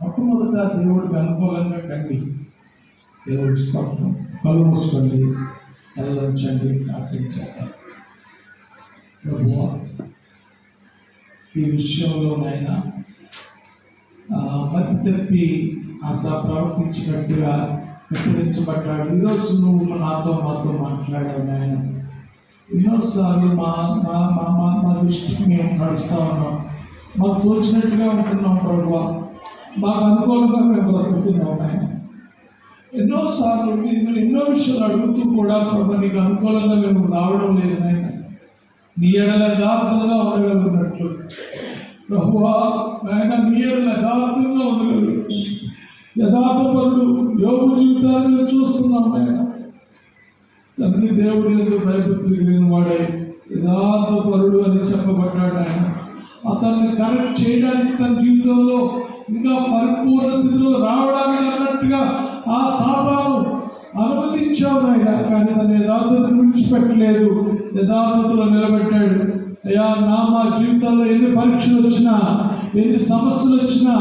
మొట్టమొదట దేవుడికి అనుకూలంగా కండి. దేవుడి స్తోత్రం. కళ్ళు మూసుకోండి, తలవంచండి, ప్రార్థించాలి. ప్రభువా, ఈ విషయంలోనైనా మతి తప్పి ఆశా ప్రవర్తించినట్టుగా హెచ్చరించబడ్డాడు. ఈరోజు నువ్వు మాతో మాట్లాడావు నాయన. ఎన్నోసార్లు మా మా మా మా దృష్టికి మేము నడుస్తూ ఉన్నాం, మాకు తోచినట్టుగా ఉంటున్నాం ప్రభువా, మాకు అనుకూలంగా మేము బ్రతుకుతున్నాం నాయన. ఎన్నోసార్లు నిన్ను ఎన్నో విషయాలు అడుగుతూ కూడా ప్రభు నీకు అనుకూలంగా మేము రావడం లేదు నాయన. నీ ఎడల యథార్థంగా ఉండగలుగుతున్నట్లు ప్రభువా నాయన, నీ ఎడల యథార్థంగా ఉండగలుగుతుంది. యథార్థపరుడు యోగు జీవితాన్ని మేము చూస్తున్నాం నాయన. తండ్రి, దేవుడి ఎందుకు భయభక్తులు కలిగిన వాడే యథార్థపరుడు అని చెప్పబడ్డాడు ఆయన. అతన్ని కరెక్ట్ చేయడానికి తన జీవితంలో ఇంకా పరిపూర్ణ స్థితిలో రావడానికి అన్నట్టుగా ఆ సాతాను అనుమతించావు ఆయన. కానీ తన యథార్థతను విడిచిపెట్టలేదు, యథార్థతలో నిలబెట్టాడు. అయ్యా, మా జీవితాల్లో ఎన్ని పరీక్షలు వచ్చినా, ఎన్ని సమస్యలు వచ్చినా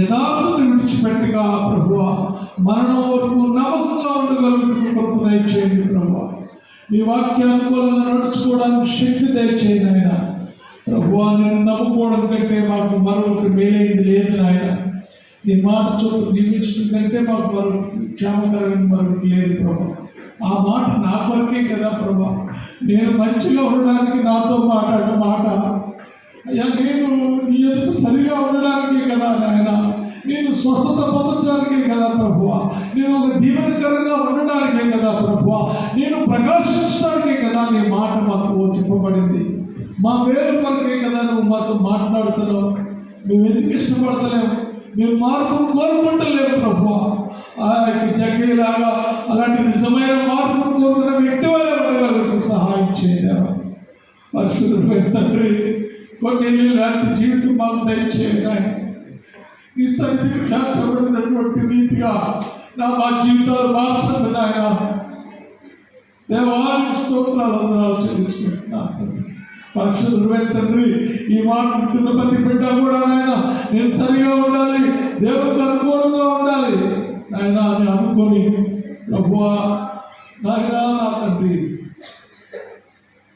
యథార్థతను విడిచిపెట్టగా ప్రభువా, మరణం వరకు నమ్మకంగా ఉండగలుగుతున్న గొప్ప దయచేయండి ప్రభువా. నీ వాక్యానుకూలంగా నడుచుకోవడానికి శక్తి దయచేయండి ఆయన. ప్రభువా, నేను నమ్ముకోవడం కంటే మాకు మరొకటి మేలైంది లేదు నాయన. నీ మాట చోటు దీవించడం కంటే మాకు మరొక క్షేమకరమైన మరొకటి లేదు ప్రభా. ఆ మాట నా కొరకే కదా ప్రభా. నేను మంచిగా ఉండడానికి నాతో మాట్లాడిన మాట అయ్యా, నేను నీ ఎదుట సరిగా ఉండడానికే కదా నాయన. నేను స్వస్థత పొందడానికే కదా ప్రభువా. నేను ఒక దీవెనకరంగా ఉండడానికే కదా ప్రభువా. నేను ప్రకాశించడానికే కదా నీ మాట మాకు చెప్పబడింది. మా వేరు కొరకే కదా నువ్వు మాతో మాట్లాడుతున్నావు. మేము ఎందుకు ఇష్టపడతలేము, మేము మార్పును కోరుకుంటలేము ప్రభువా. ఆ యొక్క జగ్గేలాగా అలాంటి నిజమైన మార్పును కోరుకున్న వ్యక్తి వల్ల ఉండగలకు సహాయం చేయలేము. పరిశుద్ధుడైన తండ్రి, కొన్ని లాంటి జీవితం మాకు దయచేయండి. ఈ సన్నిధికి చేర్చబడినటువంటి రీతిగా మా జీవితాలు మార్చండి నాయన. దేవానికి స్తోత్రాలు వందనాలు చెల్లించుకుంటున్నాను. పరిశుద్ధుడైన తండ్రి, ఈ మాట వింటున్న ప్రతి బిడ్డ కూడా నాయన, నేను సరిగా ఉండాలి, దేవుడికి అనుకూలంగా ఉండాలి నాయన అని అనుకొని ప్రభువా నాయన, నా తండ్రి,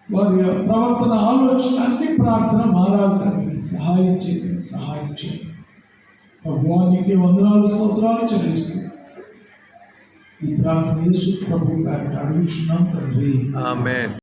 వారి ప్రవర్తన, ఆలోచన, అన్ని ప్రార్థన మారాలి తండ్రి. సహాయం చేయండి. ప్రభువా, నీకే వందనాలు స్తోత్రాలు చెల్లిస్తున్నాను. ఈ ప్రార్థన యేసు ప్రభు గారిని అడుగుతున్నాం తండ్రి. ఆమేన్.